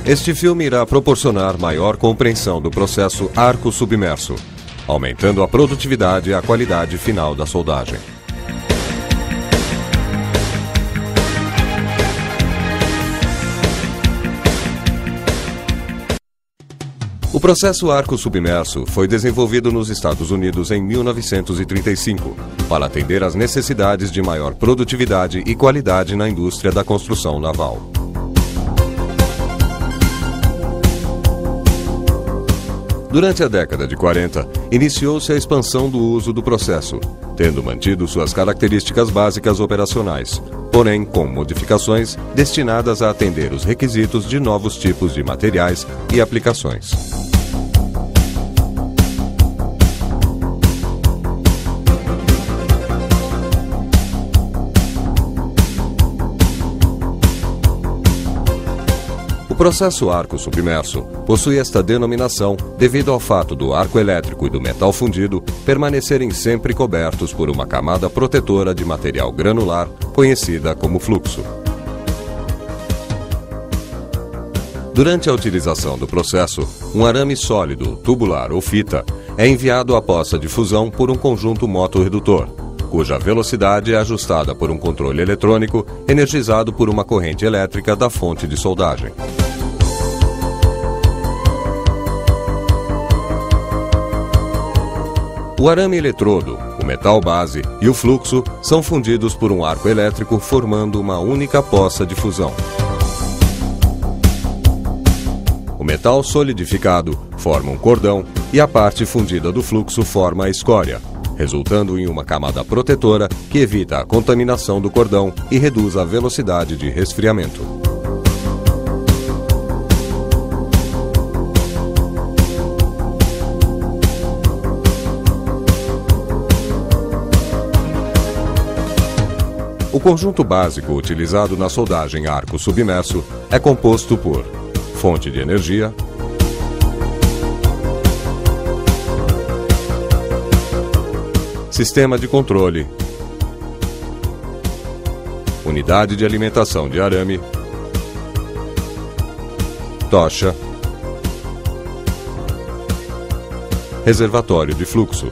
Este filme irá proporcionar maior compreensão do processo arco submerso, aumentando a produtividade e a qualidade final da soldagem. O processo arco submerso foi desenvolvido nos Estados Unidos em 1935 para atender às necessidades de maior produtividade e qualidade na indústria da construção naval. Durante a década de 40, iniciou-se a expansão do uso do processo, tendo mantido suas características básicas operacionais, porém com modificações destinadas a atender os requisitos de novos tipos de materiais e aplicações. O processo arco submerso possui esta denominação devido ao fato do arco elétrico e do metal fundido permanecerem sempre cobertos por uma camada protetora de material granular, conhecida como fluxo. Durante a utilização do processo, um arame sólido, tubular ou fita é enviado à poça de fusão por um conjunto motorredutor, cuja velocidade é ajustada por um controle eletrônico energizado por uma corrente elétrica da fonte de soldagem. O arame eletrodo, o metal base e o fluxo são fundidos por um arco elétrico formando uma única poça de fusão. O metal solidificado forma um cordão e a parte fundida do fluxo forma a escória, resultando em uma camada protetora que evita a contaminação do cordão e reduz a velocidade de resfriamento. O conjunto básico utilizado na soldagem arco submerso é composto por fonte de energia, sistema de controle, unidade de alimentação de arame, tocha, reservatório de fluxo.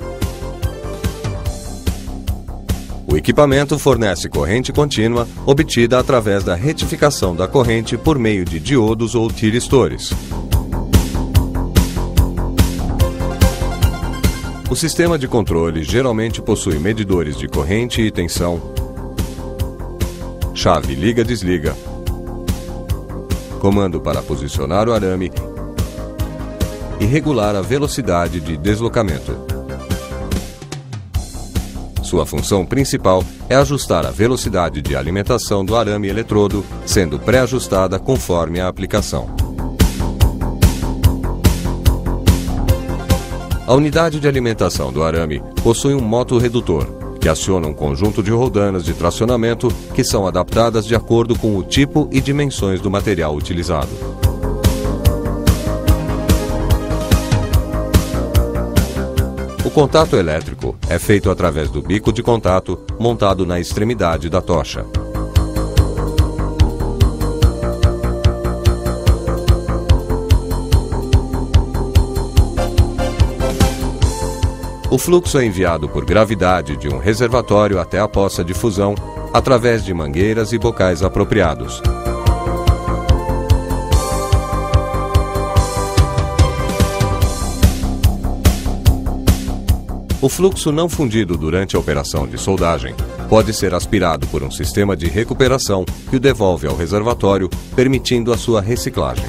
O equipamento fornece corrente contínua obtida através da retificação da corrente por meio de diodos ou tiristores. O sistema de controle geralmente possui medidores de corrente e tensão, chave liga-desliga, comando para posicionar o arame e regular a velocidade de deslocamento. Sua função principal é ajustar a velocidade de alimentação do arame eletrodo, sendo pré-ajustada conforme a aplicação. A unidade de alimentação do arame possui um motorredutor, que aciona um conjunto de roldanas de tracionamento que são adaptadas de acordo com o tipo e dimensões do material utilizado. O contato elétrico é feito através do bico de contato montado na extremidade da tocha. O fluxo é enviado por gravidade de um reservatório até a poça de fusão através de mangueiras e bocais apropriados. O fluxo não fundido durante a operação de soldagem pode ser aspirado por um sistema de recuperação que o devolve ao reservatório, permitindo a sua reciclagem.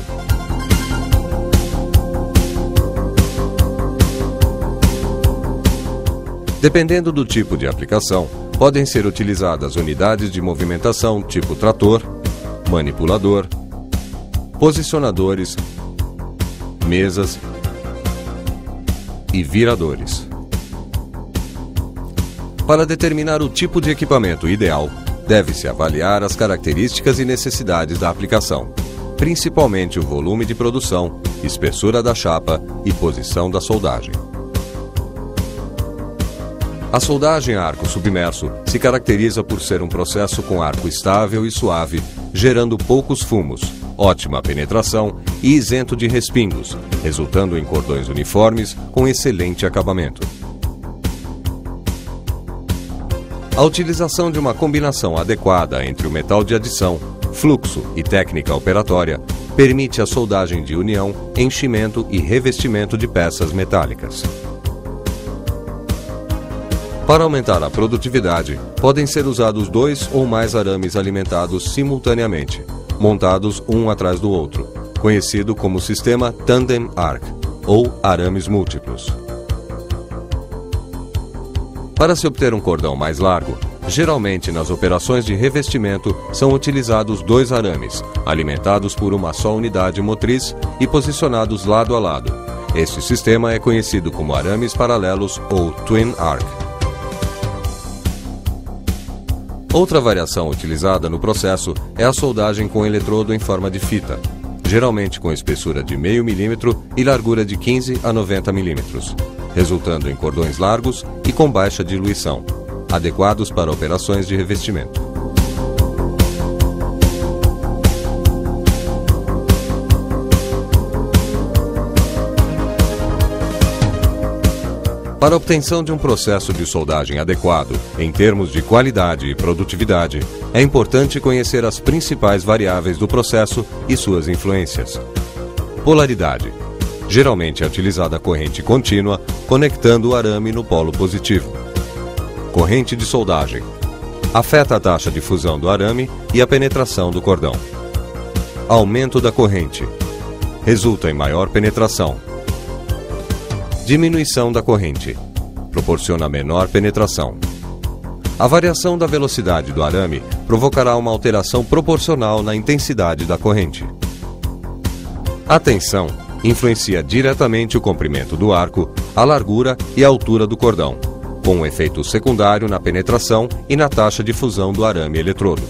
Dependendo do tipo de aplicação, podem ser utilizadas unidades de movimentação tipo trator, manipulador, posicionadores, mesas e viradores. Para determinar o tipo de equipamento ideal, deve-se avaliar as características e necessidades da aplicação, principalmente o volume de produção, espessura da chapa e posição da soldagem. A soldagem a arco submerso se caracteriza por ser um processo com arco estável e suave, gerando poucos fumos, ótima penetração e isento de respingos, resultando em cordões uniformes com excelente acabamento. A utilização de uma combinação adequada entre o metal de adição, fluxo e técnica operatória permite a soldagem de união, enchimento e revestimento de peças metálicas. Para aumentar a produtividade, podem ser usados 2 ou mais arames alimentados simultaneamente, montados um atrás do outro, conhecido como sistema Tandem Arc, ou arames múltiplos. Para se obter um cordão mais largo, geralmente nas operações de revestimento são utilizados 2 arames, alimentados por uma só unidade motriz e posicionados lado a lado. Este sistema é conhecido como arames paralelos ou Twin Arc. Outra variação utilizada no processo é a soldagem com eletrodo em forma de fita, geralmente com espessura de meio milímetro e largura de 15 a 90 milímetros, resultando em cordões largos e com baixa diluição, adequados para operações de revestimento. Para a obtenção de um processo de soldagem adequado, em termos de qualidade e produtividade, é importante conhecer as principais variáveis do processo e suas influências. Polaridade. Geralmente é utilizada a corrente contínua, conectando o arame no polo positivo. Corrente de soldagem. Afeta a taxa de fusão do arame e a penetração do cordão. Aumento da corrente. Resulta em maior penetração. Diminuição da corrente. Proporciona menor penetração. A variação da velocidade do arame provocará uma alteração proporcional na intensidade da corrente. A tensão influencia diretamente o comprimento do arco, a largura e a altura do cordão, com um efeito secundário na penetração e na taxa de fusão do arame eletrodo.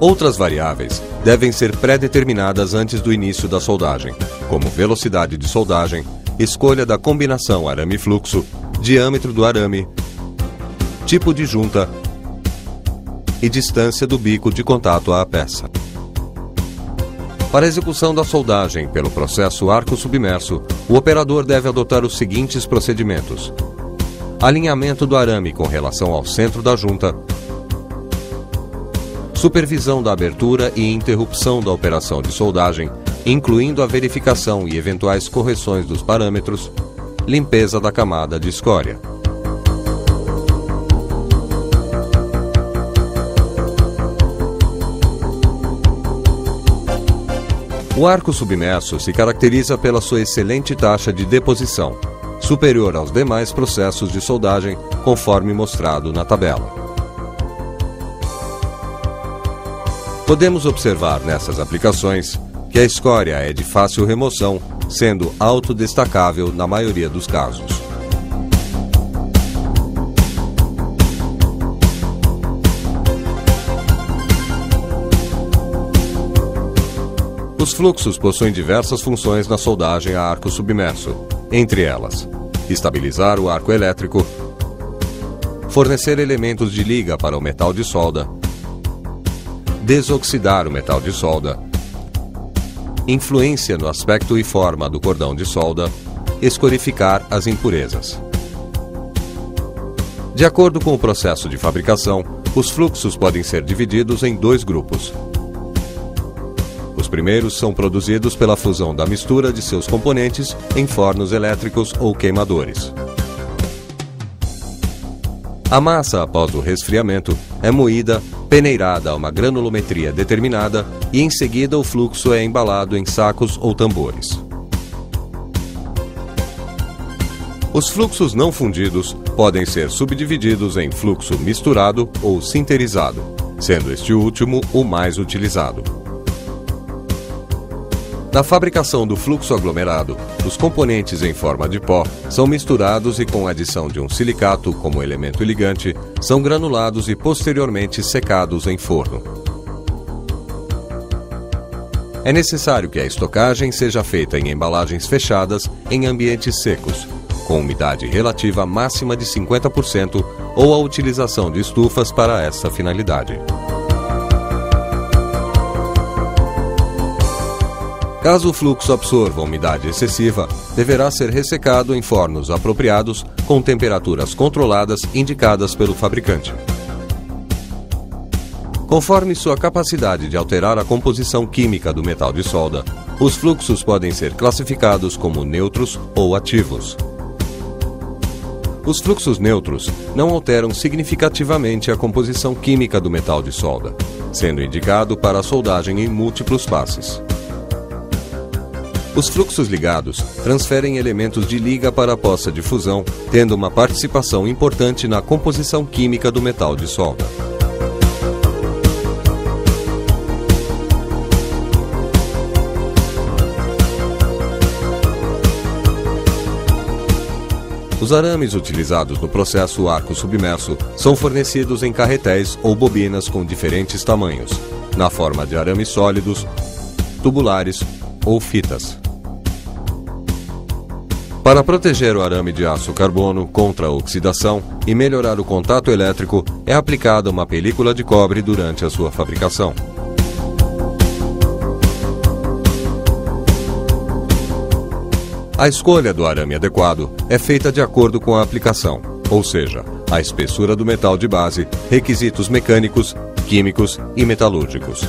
Outras variáveis devem ser pré-determinadas antes do início da soldagem, como velocidade de soldagem, escolha da combinação arame-fluxo, diâmetro do arame, tipo de junta e distância do bico de contato à peça. Para a execução da soldagem pelo processo arco submerso, o operador deve adotar os seguintes procedimentos: alinhamento do arame com relação ao centro da junta, supervisão da abertura e interrupção da operação de soldagem, incluindo a verificação e eventuais correções dos parâmetros, limpeza da camada de escória. O arco submerso se caracteriza pela sua excelente taxa de deposição, superior aos demais processos de soldagem, conforme mostrado na tabela. Podemos observar nessas aplicações que a escória é de fácil remoção, sendo autodestacável na maioria dos casos. Os fluxos possuem diversas funções na soldagem a arco submerso, entre elas: estabilizar o arco elétrico, fornecer elementos de liga para o metal de solda, desoxidar o metal de solda, influência no aspecto e forma do cordão de solda, escorificar as impurezas. De acordo com o processo de fabricação, os fluxos podem ser divididos em 2 grupos. Os primeiros são produzidos pela fusão da mistura de seus componentes em fornos elétricos ou queimadores. A massa, após o resfriamento, é moída, peneirada a uma granulometria determinada e em seguida o fluxo é embalado em sacos ou tambores. Os fluxos não fundidos podem ser subdivididos em fluxo misturado ou sinterizado, sendo este último o mais utilizado. Na fabricação do fluxo aglomerado, os componentes em forma de pó são misturados e, com a adição de um silicato como elemento ligante, são granulados e posteriormente secados em forno. É necessário que a estocagem seja feita em embalagens fechadas em ambientes secos, com umidade relativa máxima de 50% ou a utilização de estufas para essa finalidade. Caso o fluxo absorva umidade excessiva, deverá ser ressecado em fornos apropriados com temperaturas controladas indicadas pelo fabricante. Conforme sua capacidade de alterar a composição química do metal de solda, os fluxos podem ser classificados como neutros ou ativos. Os fluxos neutros não alteram significativamente a composição química do metal de solda, sendo indicado para a soldagem em múltiplos passes. Os fluxos ligados transferem elementos de liga para a poça de fusão, tendo uma participação importante na composição química do metal de solda. Os arames utilizados no processo arco submerso são fornecidos em carretéis ou bobinas com diferentes tamanhos, na forma de arames sólidos, tubulares ou fitas. Para proteger o arame de aço carbono contra a oxidação e melhorar o contato elétrico, é aplicada uma película de cobre durante a sua fabricação. A escolha do arame adequado é feita de acordo com a aplicação, ou seja, a espessura do metal de base, requisitos mecânicos, químicos e metalúrgicos.